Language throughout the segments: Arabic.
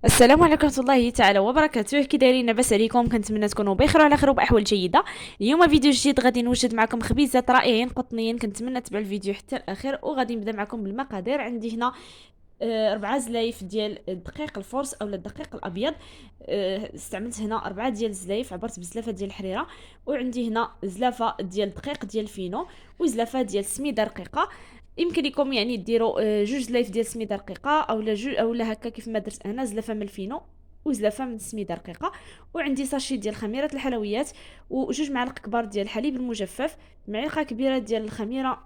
السلام عليكم ورحمه الله تعالى وبركاته. كي دايرين؟ لاباس عليكم؟ كنتمنى تكونوا بخير وعلى خير وباحوال جيده. اليوم فيديو جديد غادي نوجد معكم خبيزات رائعين قطنيين. كنتمنى تبعوا الفيديو حتى الاخير وغادي نبدا معكم بالمقادير. عندي هنا 4 زلايف ديال الدقيق الفورس او الدقيق الابيض. استعملت هنا 4 ديال الزلايف، عبرت بزلافه ديال الحريره. وعندي هنا زلافه ديال الدقيق ديال الفينو وزلافه ديال السميده رقيقه. يمكن لكم يعني ديروا 2 زلايف ديال السميده رقيقه اولا اولا هكا كيف ما درت انا، زلافه من الفينو وزلافه من السميده رقيقه. وعندي ساشي ديال خميره الحلويات وجوج معالق كبار ديال الحليب المجفف، معلقه كبيره ديال الخميره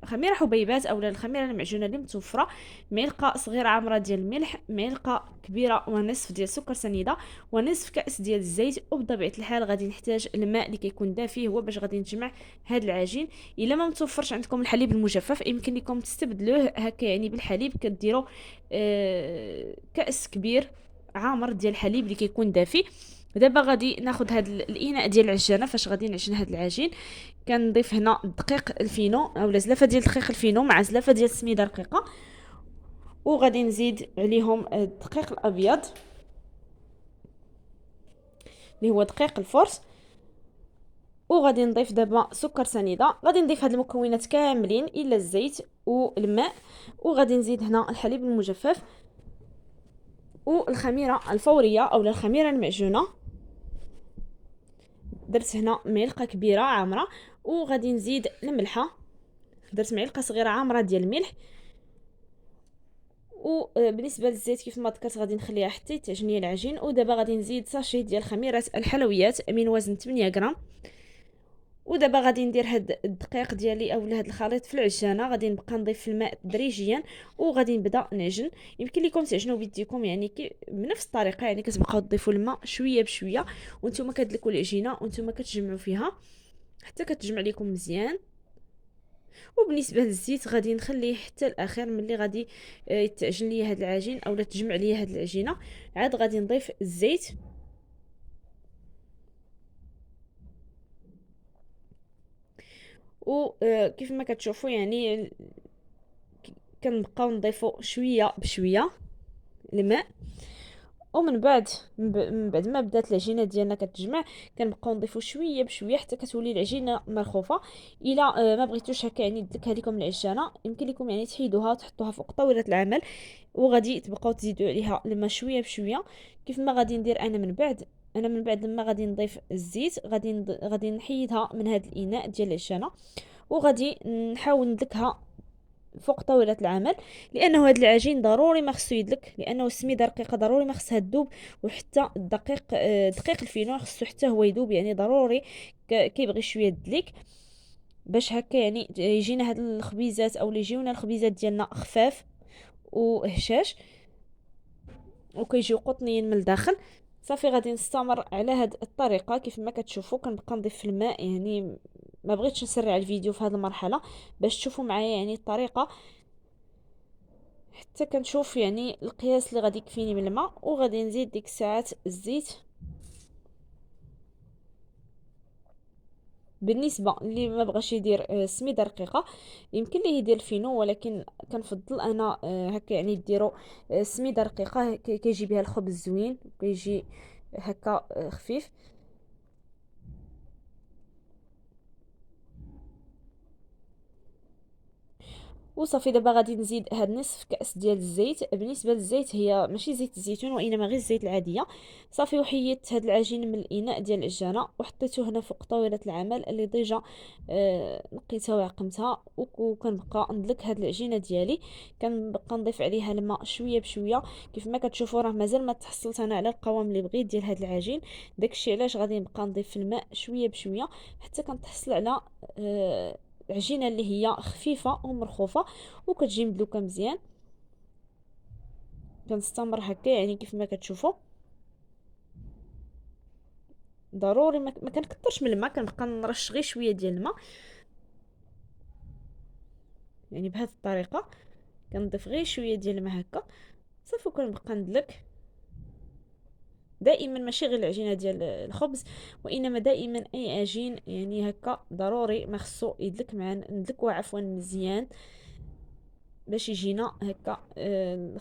خميره حبيبات اولا الخميره المعجونه اللي متوفره، معلقه صغيره عامره ديال الملح، معلقه كبيره ونصف ديال السكر سنيده، ونصف كاس ديال الزيت. وبطبيعه الحال غادي نحتاج الماء اللي كيكون دافي، هو باش غادي نجمع هذا العجين. الا ما متوفرش عندكم الحليب المجفف يمكن لكم تستبدلوه هكا يعني بالحليب. كديروا كاس كبير عامر ديال الحليب اللي كيكون دافي. دابا غادي ناخذ هذا الاناء ديال العجانه فاش غادي نعجن هذا العجين. كنضيف هنا دقيق الفينو اولا زلافه ديال دقيق الفينو مع زلافه ديال السميده رقيقه، وغادي نزيد عليهم الدقيق الابيض اللي هو دقيق الفرن. وغادي نضيف دابا سكر سنيده. غادي نضيف هاد المكونات كاملين الا الزيت والماء. وغادي نزيد هنا الحليب المجفف والخميره الفوريه اولا الخميره المعجونه. درت هنا معلقه كبيره عامره. وغادي نزيد الملحه، درت معلقه صغيره عامره ديال الملح. وبالنسبه للزيت كيف ما ذكرت غادي نخليها حتى يتعجن لي العجين. ودابا غادي نزيد ساشي ديال خميره الحلويات من وزن 8 غرام. ودابا غادي ندير هاد الدقيق ديالي اولا هاد الخليط في العجانه. غادي نبقى نضيف في الماء تدريجيا وغادي نبدا نعجن. يمكن لكم تعجنوا بيديكم يعني بنفس الطريقه، يعني كتبقاو تضيفوا الماء شويه بشويه وانتم كتدلكوا العجينه وانتم كتجمعوا فيها حتى كتجمع لكم مزيان. وبالنسبه للزيت غادي نخليه حتى الاخير، ملي غادي يتعجن لي هاد العجين اولا تجمع لي هاد العجينه عاد غادي نضيف الزيت. وكيف ما كتشوفوا يعني كنبقاو نضيفوا شويه بشويه الماء. ومن بعد من بعد ما بدات العجينه ديالنا كتجمع كنبقاو نضيفوا شويه بشويه حتى كتولي العجينه مرخوفه. الا ما بغيتوش هكا يعني تدكها لكم العجانه يمكن لكم يعني تحيدوها وتحطوها فوق طاوله العمل، وغادي تبقاو تزيدوا عليها الماء شويه بشويه. كيف ما غادي ندير انا من بعد، من بعد لما غادي نضيف الزيت غادي نحيدها من هذا الاناء ديال العجانه وغادي نحاول ندلكها فوق طاولة العمل، لانه هذا العجين ضروري ما خصو يدلك، لانه السميده رقيقه ضروري ما خصها تذوب. وحتى الدقيق دقيق الفينو خصو حتى هو يذوب، يعني ضروري كيبغي شويه الدليك باش هكا يعني يجينا هاد الخبيزات او يجيونا الخبيزات ديالنا خفاف وهشاش وكيجيو قطنيين من الداخل. صافي غادي نستمر على هاد الطريقه. كيف ما كتشوفوا كنبقى نضيف في الماء، يعني ما بغيتش نسرع الفيديو في هذه المرحله باش تشوفوا معايا يعني الطريقه حتى كنشوف يعني القياس اللي غادي يكفيني من الماء. وغادي نزيد ديك الساعات الزيت. بالنسبه اللي ما بغاش يدير سميده رقيقه يمكن ليه يدير فينو، ولكن كنفضل انا هكا يعني ديروا سميده رقيقه كيجي بها الخبز زوين كيجي هكا خفيف. وصافي دابا غادي نزيد هاد نصف كاس ديال الزيت. بالنسبه للزيت هي ماشي زيت الزيتون وانما غير الزيت العاديه. صافي وحيدت هاد العجين من الاناء ديال العجانه وحطيته هنا فوق طاوله العمل اللي ديجا نقيتها وعقمتها. وكنبقى ندلك هاد العجينه ديالي، كنبقى نضيف عليها الماء شويه بشويه. كيف ما كتشوفوا راه مازال ما تحصلت انا على القوام اللي بغيت ديال هاد العجين، داكشي علاش غادي نبقى نضيف الماء شويه بشويه حتى كنتحصل على عجينه اللي هي خفيفه ومرخوفه وكتجي مدلوكه مزيان. كنستمر هكا يعني كيف ما كتشوفوا ضروري ما كنكثرش من الماء، كنبقى نرش غير شويه ديال الماء يعني بهذه الطريقه. كنضيف غير شويه ديال الماء هكا صافي كنبقى ندلك دائما. ماشي غير العجينه ديال الخبز وانما دائما اي عجين يعني هكا ضروري ما خصو يدلك معنا ندلكوه عفوا مزيان باش يجينا هكا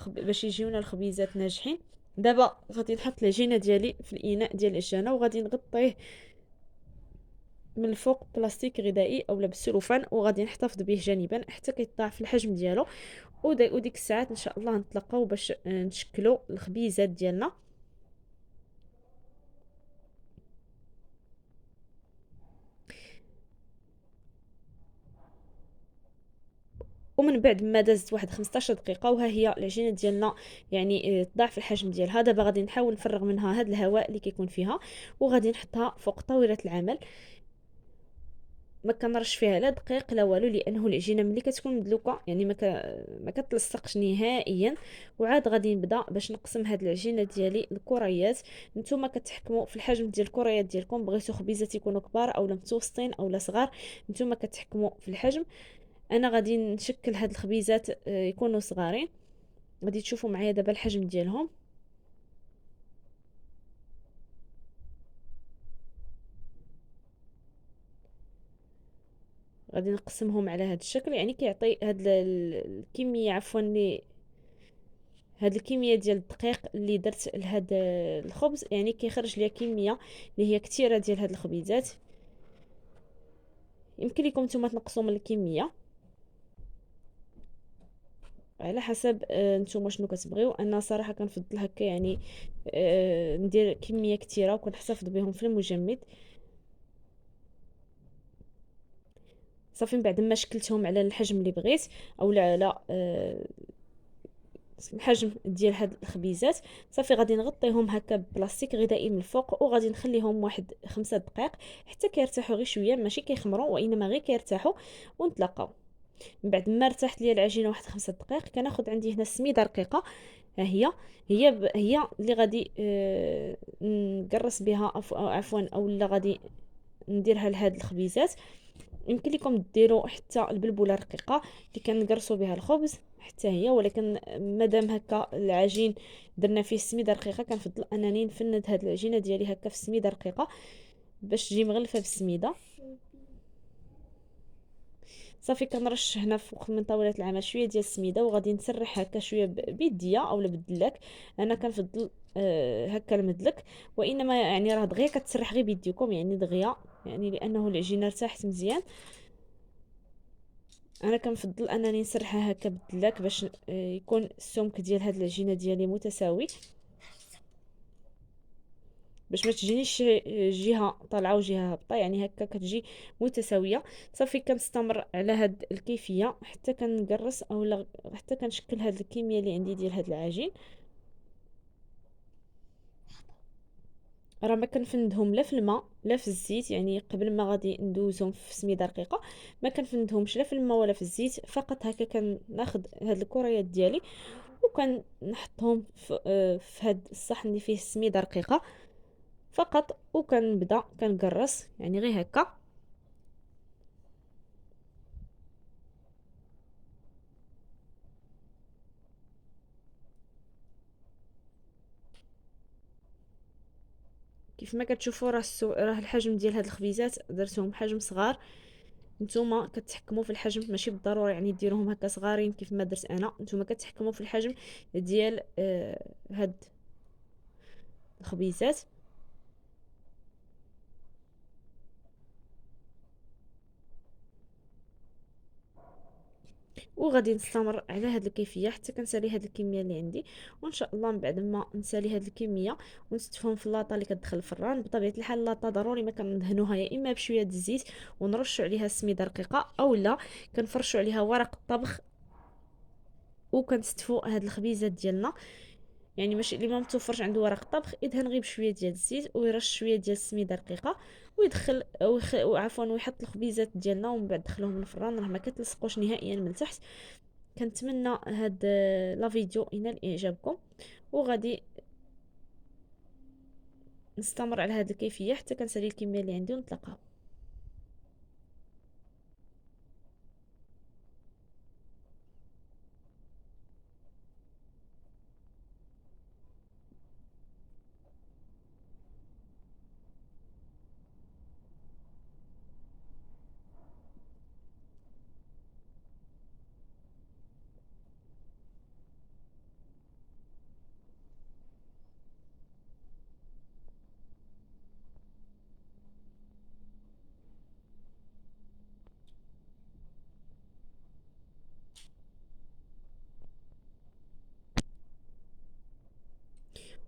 باش يجيونا الخبيزات ناجحين. دابا غادي نحط العجينه ديالي في الاناء ديال العجانه وغادي نغطيه من الفوق بلاستيك غذائي اولا بالسلوفان، وغادي نحتفظ به جانبا حتى كيطلع في الحجم ديالو. وديك الساعات ان شاء الله نتلاقاو باش نشكلوا الخبيزات ديالنا. ومن بعد ما دازت واحد 15 دقيقه وها هي العجينه ديالنا يعني ضاعف الحجم ديالها. دابا غادي نحاول نفرغ منها هذا الهواء اللي كيكون فيها، وغادي نحطها فوق طاوله العمل. ما كنرش فيها لا دقيق لا والو، لانه العجينه ملي كتكون مدلوكه يعني ما كتلصقش نهائيا. وعاد غادي نبدا باش نقسم هاد العجينه ديالي لكريات. نتوما كتحكموا في الحجم ديال الكريات ديالكم، بغيتو خبيزات يكونوا كبار اولا متوسطين اولا صغار، نتوما كتحكموا في الحجم. انا غادي نشكل هاد الخبيزات يكونوا صغارين. غادي تشوفوا معايا دابا الحجم ديالهم. غادي نقسمهم على هاد الشكل، يعني كيعطي هاد الكميه عفوا اللي هاد الكميه ديال الدقيق اللي درت لهاد الخبز، يعني كيخرج ليا كميه اللي هي كثيره ديال هاد الخبيزات. يمكن لكم نتوما تنقصوا من الكميه على حسب نتوما شنو كتبغيو. انا صراحه كنفضل هكا يعني ندير كميه كثيره وكنحتفظ بهم في المجمد. صافي من بعد ما شكلتهم على الحجم اللي بغيت اولا على الحجم ديال هاد الخبيزات، صافي غادي نغطيهم هكا ببلاستيك غذائي من الفوق، وغادي نخليهم واحد 5 دقائق حتى كيرتاحوا غير شويه، ماشي كيخمروا وانما غير كيرتاحوا. ونتلاقاو من بعد ما ارتاحت ليا العجينه واحد 5 دقائق. كناخذ عندي هنا السميده رقيقه، ها هي اللي غادي نقرص بها عفوا اولا غادي نديرها لهاد الخبيزات. يمكن لكم ديروا حتى البلبوله رقيقه اللي كنقرصوا بها الخبز حتى هي، ولكن مادام هكا العجين درنا فيه السميده رقيقه كنفضل انني نفند هاد العجينه ديالي هكا في السميده رقيقه باش تجي مغلفه بالسميده. صافي كنرش هنا فوق من طاوله العمل شويه ديال السميده، وغادي نسرح هكا شويه بيديا اولا بالدلاك. انا كنفضل هكا المدلك، وانما يعني راه دغيا كتسرح غير بيديكم يعني دغيا، يعني لانه العجينه ارتاحت مزيان. انا كنفضل انني نسرحها هكا بالدلاك باش يكون السمك ديال هاد العجينه ديالي متساوي، باش ما تجينيش جهه طالعه وجهه هابطه، يعني هكا كتجي متساويه. صافي كنستمر على هاد الكيفيه حتى كنقرص اولا حتى كنشكل هاد الكميه اللي عندي ديال هاد العجين. راه ما كنفندهم لا في الماء لا في الزيت، يعني قبل ما غادي ندوزهم في سميده رقيقه ما كنفندهمش لا في الماء ولا في الزيت، فقط هكا كناخذ هاد الكريات ديالي وكنحطهم في هاد الصحن اللي فيه السميده رقيقه فقط، وكنبدا كنقرص يعني غير هكا. كيف ما كتشوفوا راه الحجم ديال هاد الخبيزات درتهم حجم صغار. نتوما كتحكموا في الحجم، ماشي بالضروره يعني ديروهم هكا صغارين كيف ما درت انا. نتوما كتحكموا في الحجم ديال هاد الخبيزات. وغادي نستمر على هذه الكيفيه حتى كنسالي هذه الكميه اللي عندي. وان شاء الله من بعد ما نسالي هذه الكميه ونستفهم في اللاطه اللي كتدخل الفران. بطبيعه الحال اللاطه ضروري ما كندهنوها يا اما بشويه الزيت ونرشوا عليها السميده رقيقه، اولا كنفرشوا عليها ورق الطبخ وكنستفوا هاد الخبيزات ديالنا. يعني ماشي اللي ما متوفرش عنده ورق الطبخ يدهن غير بشويه ديال الزيت ويرش شويه ديال السميده رقيقه ويدخل عفوا ويحط الخبيزات ديالنا ومن بعد دخلوهم الفران راه ما كتلصقوش نهائيا من تحت. كنتمنى هاد لا فيديو ينال اعجابكم، وغادي نستمر على هاد الكيفيه حتى كنسالي الكميه اللي عندي ونتلاقاو.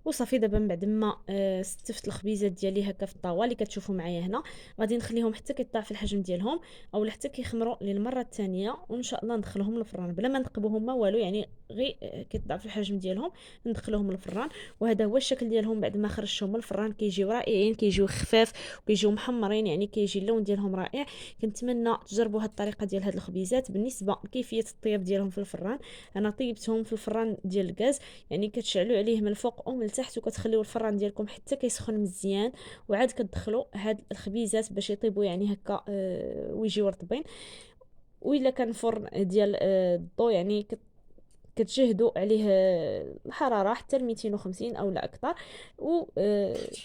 وصافي دابا من بعد ما ستفت الخبيزات ديالي هكا في الطاوه اللي كتشوفوا معايا هنا، غادي نخليهم حتى كيطلع في الحجم ديالهم اولا حتى كيخمروا للمره الثانيه، وان شاء الله ندخلهم للفران بلا ما نقبوهم ما والو، يعني غير كيطلع في الحجم ديالهم ندخلوهم للفران. وهذا هو الشكل ديالهم بعد ما خرجتهم من الفران، كيجيو رائعين، كيجيو خفاف وكيجيو محمرين، يعني كيجي اللون ديالهم رائع. كنتمنى تجربوا هاد الطريقه ديال هاد الخبيزات. بالنسبه لكيفيه الطياب ديالهم في الفران، انا طيبتهم في الفران ديال الغاز، يعني كتشعلوا عليه من الفوق او من التحت وكتخليو الفران ديالكم حتى كيسخن مزيان، وعاد كتدخلوا هاد الخبيزات باش يطيبوا يعني هكا ويجيو رطبين. والا كان فرن ديال الضو يعني كتجهدوا عليه الحراره حتى ل 250 او لا اكثر، و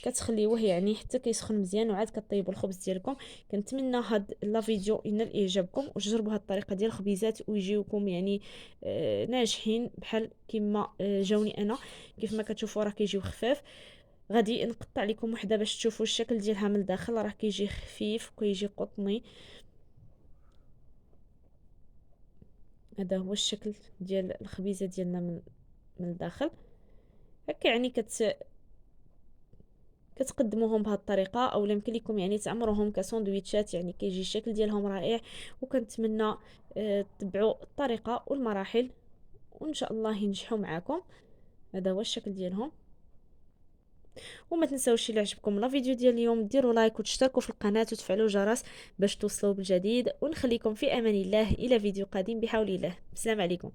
كتخليوه يعني حتى كيسخن مزيان، وعاد كطيبوا الخبز ديالكم. كنتمنى هاد لا فيديو ينال اعجابكم وتجربوا هاد الطريقه ديال الخبيزات ويجيوكم يعني ناجحين بحال كما جاوني انا. كيف ما كتشوفوا راه كيجيو خفاف. غادي نقطع لكم وحده باش تشوفوا الشكل ديالها من الداخل، راه كيجي خفيف وكيجي قطني. هذا هو الشكل ديال الخبيزه ديالنا من الداخل هكا، يعني كتقدموهم بهذه الطريقه، او يمكن لكم يعني تعمروهم كساندويتشات، يعني كيجي الشكل ديالهم رائع. وكنتمنى تتبعوا الطريقه والمراحل وان شاء الله ينجحوا معاكم. هذا هو الشكل ديالهم. وما تنساوش الى عجبكم لا فيديو ديال اليوم ديروا لايك وتشتركوا في القناه وتفعلوا الجرس باش توصلوا بالجديد، ونخليكم في امان الله الى فيديو قادم بحول الله. السلام عليكم.